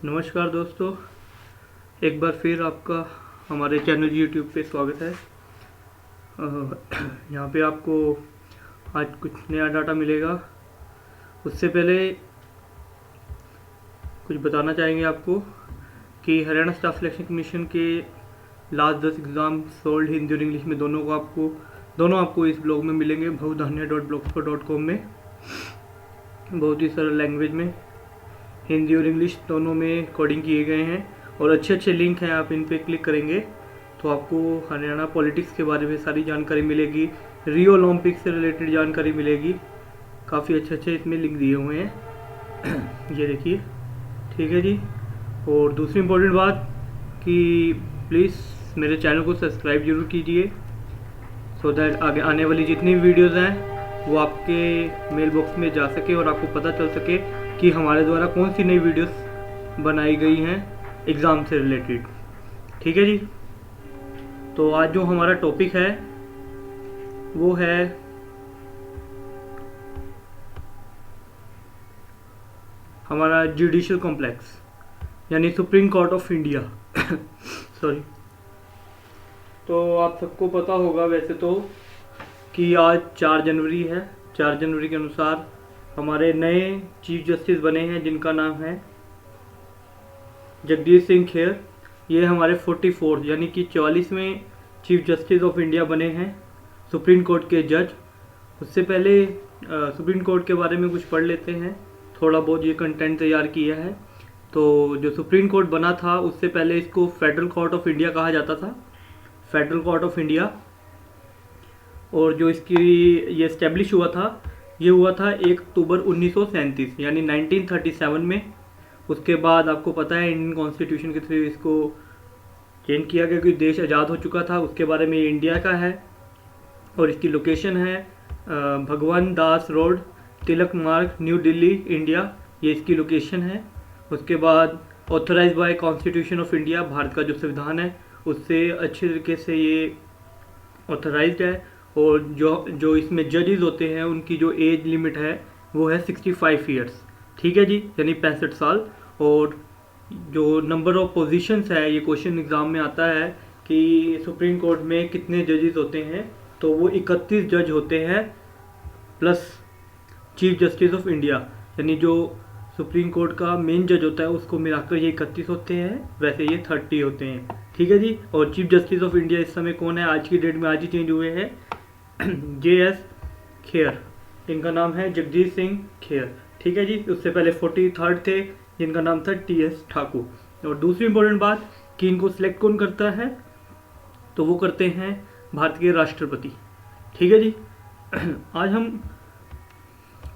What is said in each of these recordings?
नमस्कार दोस्तों, एक बार फिर आपका हमारे चैनल यूट्यूब पे स्वागत है। यहाँ पे आपको आज कुछ नया डाटा मिलेगा। उससे पहले कुछ बताना चाहेंगे आपको कि हरियाणा स्टाफ सिलेक्शन कमीशन के लास्ट 10 एग्ज़ाम सोल्ड हिंदी और इंग्लिश में दोनों आपको इस ब्लॉग में मिलेंगे, bhavudhanya.blogspot.com में। बहुत ही सरल लैंग्वेज में हिंदी और इंग्लिश दोनों में कोडिंग किए गए हैं और अच्छे लिंक हैं। आप इन पे क्लिक करेंगे तो आपको हरियाणा पॉलिटिक्स के बारे में सारी जानकारी मिलेगी, रियो ओलंपिक्स से रिलेटेड जानकारी मिलेगी। काफ़ी अच्छे इसमें लिंक दिए हुए हैं ये देखिए, ठीक है जी। और दूसरी इम्पोर्टेंट बात कि प्लीज़ मेरे चैनल को सब्सक्राइब जरूर कीजिए, सो दैट आगे आने वाली जितनी वीडियोज़ हैं वो आपके मेल बॉक्स में जा सके और आपको पता चल सके कि हमारे द्वारा कौन सी नई वीडियोस बनाई गई हैं एग्ज़ाम से रिलेटेड, ठीक है जी। तो आज जो हमारा टॉपिक है वो है हमारा जुडिशियल कॉम्प्लेक्स यानी supreme court of India sorry. तो आप सबको पता होगा वैसे तो कि आज 4 जनवरी है। 4 जनवरी के अनुसार हमारे नए चीफ जस्टिस बने हैं जिनका नाम है जगदीश सिंह खेर। ये हमारे 44 यानी कि 44वें चीफ जस्टिस ऑफ इंडिया बने हैं, सुप्रीम कोर्ट के जज। उससे पहले सुप्रीम कोर्ट के बारे में कुछ पढ़ लेते हैं, थोड़ा बहुत ये कंटेंट तैयार किया है। तो जो सुप्रीम कोर्ट बना था उससे पहले इसको फेडरल कोर्ट ऑफ इंडिया कहा जाता था, फेडरल कोर्ट ऑफ इंडिया। और जो इसकी ये इस्टेब्लिश हुआ था, ये हुआ था 1 अक्टूबर 1937 यानी 1937 में। उसके बाद आपको पता है इंडियन कॉन्स्टिट्यूशन के थ्रू इसको चेंज किया गया क्योंकि देश आज़ाद हो चुका था। उसके बारे में ये इंडिया का है और इसकी लोकेशन है भगवान दास रोड, तिलक मार्ग, न्यू दिल्ली, इंडिया। ये इसकी लोकेशन है। उसके बाद authorise by constitution of India, Bharat का जो संविधान है उससे अच्छे तरीके से ये ऑथराइज्ड है। और जो इसमें जजेस होते हैं उनकी जो एज लिमिट है वो है 65 ईयर्स, ठीक है जी, यानी 65 साल। और जो नंबर ऑफ पोजीशंस है, ये क्वेश्चन एग्जाम में आता है कि सुप्रीम कोर्ट में कितने जजेस होते हैं, तो वो 31 जज होते हैं plus chief justice of India, यानी जो सुप्रीम कोर्ट का मेन जज होता है उसको मिलाकर ये 31 होते हैं, वैसे ये 30 होते हैं, ठीक है जी। और चीफ जस्टिस ऑफ इंडिया इस समय कौन है, आज की डेट में आज ही चेंज हुए हैं, JS खेर, इनका नाम है जगदीश सिंह खेर, ठीक है जी। उससे पहले 43rd थे जिनका नाम था TS ठाकुर। और दूसरी इंपॉर्टेंट बात कि इनको सिलेक्ट कौन करता है, तो वो करते हैं भारत के राष्ट्रपति, ठीक है जी। आज हम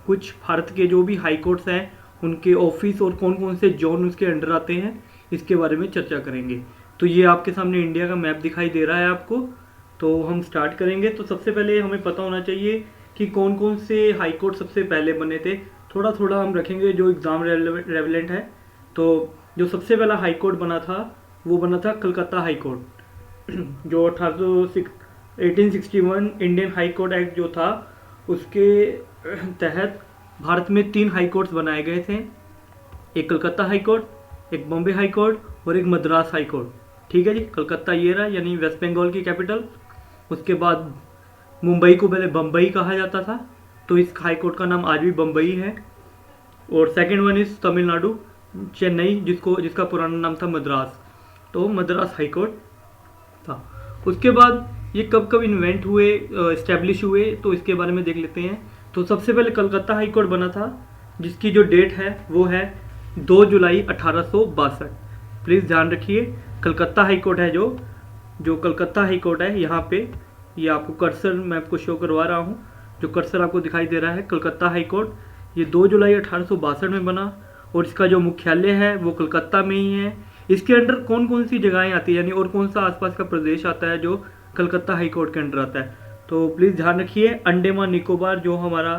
कुछ भारत के जो भी हाई कोर्ट्स हैं उनके ऑफिस और कौन कौन से जोन उसके अंडर आते हैं इसके बारे में चर्चा करेंगे। तो ये आपके सामने इंडिया का मैप दिखाई दे रहा है आपको, तो हम स्टार्ट करेंगे। तो सबसे पहले हमें पता होना चाहिए कि कौन कौन से हाई कोर्ट सबसे पहले बने थे। थोड़ा थोड़ा हम रखेंगे जो एग्ज़ाम रेलेवेंट है। तो जो सबसे पहला हाई कोर्ट बना था वो बना था कलकत्ता हाई कोर्ट जो 1861 इंडियन हाई कोर्ट एक्ट जो था उसके तहत भारत में 3 हाई कोर्ट्स बनाए गए थे, एक कलकत्ता हाई कोर्ट, एक बॉम्बे हाई कोर्ट और एक मद्रास हाई कोर्ट, ठीक है जी। कलकत्ता ये रहा यानी वेस्ट बंगाल की कैपिटल। उसके बाद मुंबई को पहले बम्बई कहा जाता था, तो इस हाई कोर्ट का नाम आज भी बम्बई है। और second one is Tamil Nadu, Chennai, जिसका पुराना नाम था मद्रास, तो मद्रास हाई कोर्ट था। उसके बाद ये कब कब इन्वेंट हुए, इस्टेब्लिश हुए, तो इसके बारे में देख लेते हैं। तो सबसे पहले कलकत्ता हाई कोर्ट बना था जिसकी जो डेट है वो है 2 जुलाई 1862। प्लीज़ ध्यान रखिए, कलकत्ता हाई कोर्ट है जो कलकत्ता हाई कोर्ट है। यहाँ पे ये आपको कर्सर मैं आपको शो करवा रहा हूँ, जो कर्सर आपको दिखाई दे रहा है कलकत्ता हाई कोर्ट, ये 2 जुलाई 1862 में बना और इसका जो मुख्यालय है वो कलकत्ता में ही है। इसके अंडर कौन कौन सी जगहें आती है यानी और कौन सा आसपास का प्रदेश आता है जो कलकत्ता हाई कोर्ट के अंडर आता है, तो प्लीज़ ध्यान रखिए। अंडमान निकोबार जो हमारा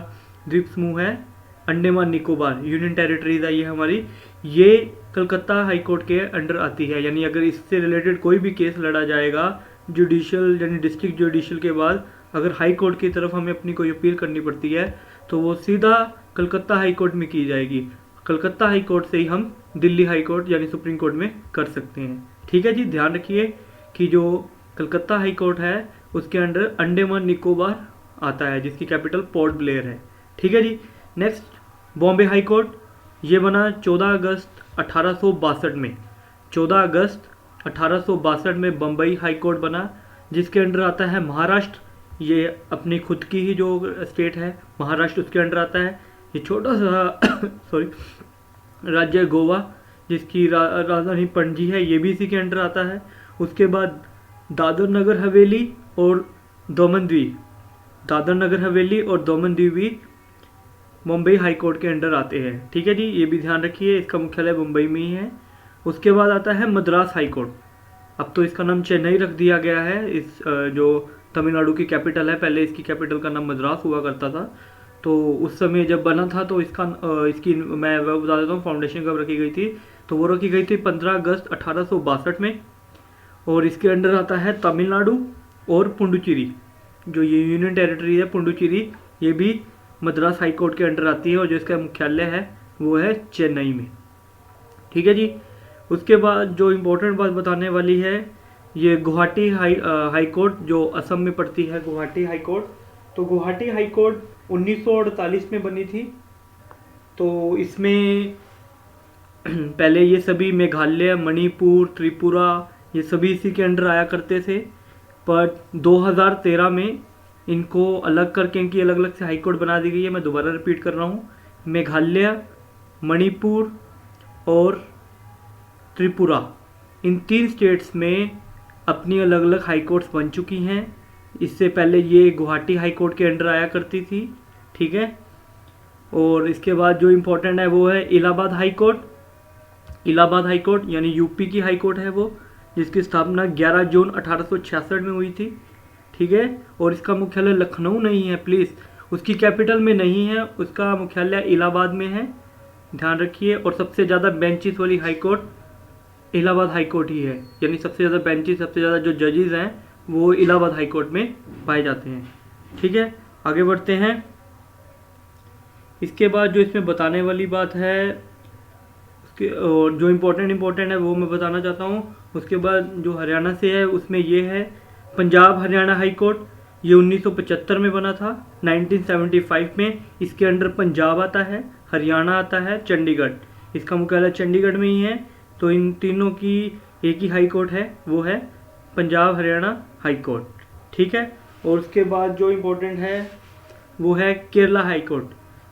द्वीप समूह है, अंडमान निकोबार यूनियन टेरिटरीज है ये हमारी, ये कलकत्ता हाई कोर्ट के अंडर आती है। यानी अगर इससे रिलेटेड कोई भी केस लड़ा जाएगा जुडिशियल यानी डिस्ट्रिक्ट जुडिशियल के बाद, अगर हाई कोर्ट की तरफ हमें अपनी कोई अपील करनी पड़ती है तो वो सीधा कलकत्ता हाई कोर्ट में की जाएगी। कलकत्ता हाई कोर्ट से ही हम दिल्ली हाई कोर्ट यानी सुप्रीम कोर्ट में कर सकते हैं। ठीक है जी, ध्यान रखिए कि जो कलकत्ता हाई कोर्ट है उसके अंडर अंडमान निकोबार आता है, जिसकी कैपिटल पोर्ट ब्लेयर है। ठीक है जी। नेक्स्ट बॉम्बे हाई कोर्ट, ये बना 14 अगस्त 1862 में। 14 अगस्त 1862 में बम्बई हाई कोर्ट बना, जिसके अंडर आता है महाराष्ट्र। ये अपनी खुद की ही जो स्टेट है महाराष्ट्र, उसके अंडर आता है। ये छोटा सा सॉरी राज्य गोवा, जिसकी राजधानी पणजी है, ये भी इसी के अंडर आता है। उसके बाद दादर नगर हवेली और दमन द्वीप, दादर नगर हवेली और दमन द्वीप भी मुंबई हाई कोर्ट के अंडर आते हैं। ठीक है जी, ये भी ध्यान रखिए, इसका मुख्यालय मुंबई में ही है। उसके बाद आता है मद्रास हाई कोर्ट। अब तो इसका नाम चेन्नई रख दिया गया है, इस जो तमिलनाडु की कैपिटल है, पहले इसकी कैपिटल का नाम मद्रास हुआ करता था। तो उस समय जब बना था तो इसकी मैं बता देता हूँ फाउंडेशन कब रखी गई थी। तो वो रखी गई थी 15 अगस्त 1862 में। और इसके अंडर आता है तमिलनाडु और पुडुचेरी, जो ये यूनियन टेरिटरी है पुडुचेरी, ये भी मद्रास हाई कोर्ट के अंडर आती है और जो इसका मुख्यालय है वो है चेन्नई में। ठीक है जी। उसके बाद जो इम्पोर्टेंट बात बताने वाली है, ये गुवाहाटी हाई कोर्ट जो असम में पड़ती है, गुवाहाटी हाई कोर्ट। तो गुवाहाटी हाई कोर्ट 1948 में बनी थी। तो इसमें पहले ये सभी मेघालय, मणिपुर, त्रिपुरा, ये सभी इसी के अंडर आया करते थे। पर 2013 में इनको अलग करके इनकी अलग अलग से हाई कोर्ट बना दी गई है। मैं दोबारा रिपीट कर रहा हूँ, मेघालय, मणिपुर और त्रिपुरा, इन 3 स्टेट्स में अपनी अलग अलग हाई कोर्ट्स बन चुकी हैं। इससे पहले ये गुवाहाटी हाई कोर्ट के अंडर आया करती थी। ठीक है। और इसके बाद जो इम्पोर्टेंट है वो है Allahabad high court. Allahabad high court यानी यूपी की हाई कोर्ट है वो, जिसकी स्थापना 11 जून 1866 में हुई थी। ठीक है। और इसका मुख्यालय लखनऊ नहीं है, प्लीज़, उसकी कैपिटल में नहीं है, उसका मुख्यालय इलाहाबाद में है, ध्यान रखिए। और सबसे ज़्यादा बेंचेस वाली high court Allahabad high court ही है, यानी सबसे ज़्यादा बेंचेस, सबसे ज़्यादा जो जजेस हैं वो इलाहाबाद हाई कोर्ट में पाए जाते हैं। ठीक है, आगे बढ़ते हैं। इसके बाद जो इसमें बताने वाली बात है उसके और जो इम्पोर्टेंट है वो मैं बताना चाहता हूँ। उसके बाद जो हरियाणा से है उसमें ये है पंजाब हरियाणा हाई कोर्ट। ये 1975 में बना था, 1975 में। इसके अंडर पंजाब आता है, हरियाणा आता है, चंडीगढ़, इसका मुख्यालय चंडीगढ़ में ही है। तो इन तीनों की एक ही हाई कोर्ट है, वो है पंजाब हरियाणा हाई कोर्ट। ठीक है। और उसके बाद जो इम्पोर्टेंट है वो है Kerala high court.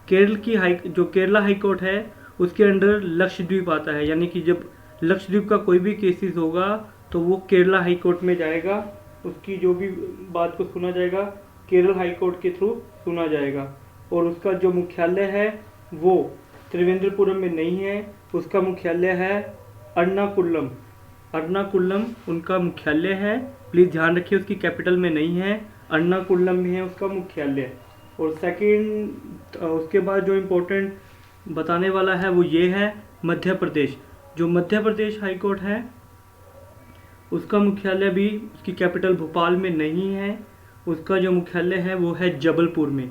Kerala high court है उसके अंडर लक्षद्वीप आता है, यानी कि जब लक्षद्वीप का कोई भी केसेस होगा तो वो केरला हाई कोर्ट में जाएगा, उसकी जो भी बात को सुना जाएगा केरल हाई कोर्ट के थ्रू सुना जाएगा। और उसका जो मुख्यालय है वो त्रिवेंद्रपुरम में नहीं है, उसका मुख्यालय है अर्नाकुलम। अर्नाकुलम उनका मुख्यालय है, प्लीज़ ध्यान रखिए, उसकी कैपिटल में नहीं है, अर्नाकुलम में है उसका मुख्यालय। और सेकंड उसके बाद जो इम्पोर्टेंट बताने वाला है वो ये है मध्य प्रदेश। जो मध्य प्रदेश हाई कोर्ट है उसका मुख्यालय भी, उसकी कैपिटल भोपाल में नहीं है, उसका जो मुख्यालय है वो है जबलपुर में।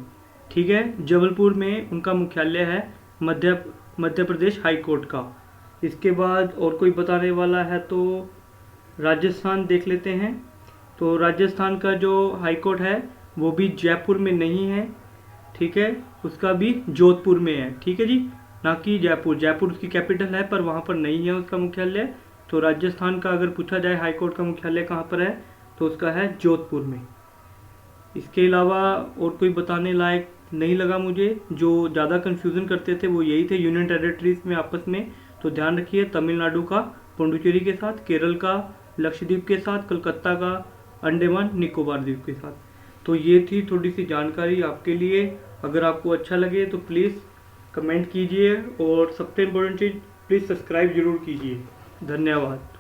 ठीक है, जबलपुर में उनका मुख्यालय है मध्य प्रदेश हाई कोर्ट का। इसके बाद और कोई बताने वाला है तो राजस्थान देख लेते हैं। तो राजस्थान का जो हाई कोर्ट है वो भी जयपुर में नहीं है। ठीक है, उसका भी जोधपुर में है। ठीक है जी, ना कि जयपुर। जयपुर उसकी कैपिटल है पर वहाँ पर नहीं है उसका मुख्यालय। तो राजस्थान का अगर पूछा जाए हाई कोर्ट का मुख्यालय कहाँ पर है तो उसका है जोधपुर में। इसके अलावा और कोई बताने लायक नहीं लगा मुझे। जो ज़्यादा कन्फ्यूज़न करते थे वो यही थे यूनियन टेरिटरीज में आपस में। तो ध्यान रखिए, तमिलनाडु का पुडुचेरी के साथ, केरल का लक्षद्वीप के साथ, कलकत्ता का अंडमान निकोबार द्वीप के साथ। तो ये थी थोड़ी सी जानकारी आपके लिए। अगर आपको अच्छा लगे तो प्लीज़ कमेंट कीजिए और सबसे इम्पोर्टेंट चीज़ प्लीज़ सब्सक्राइब ज़रूर कीजिए। धन्यवाद।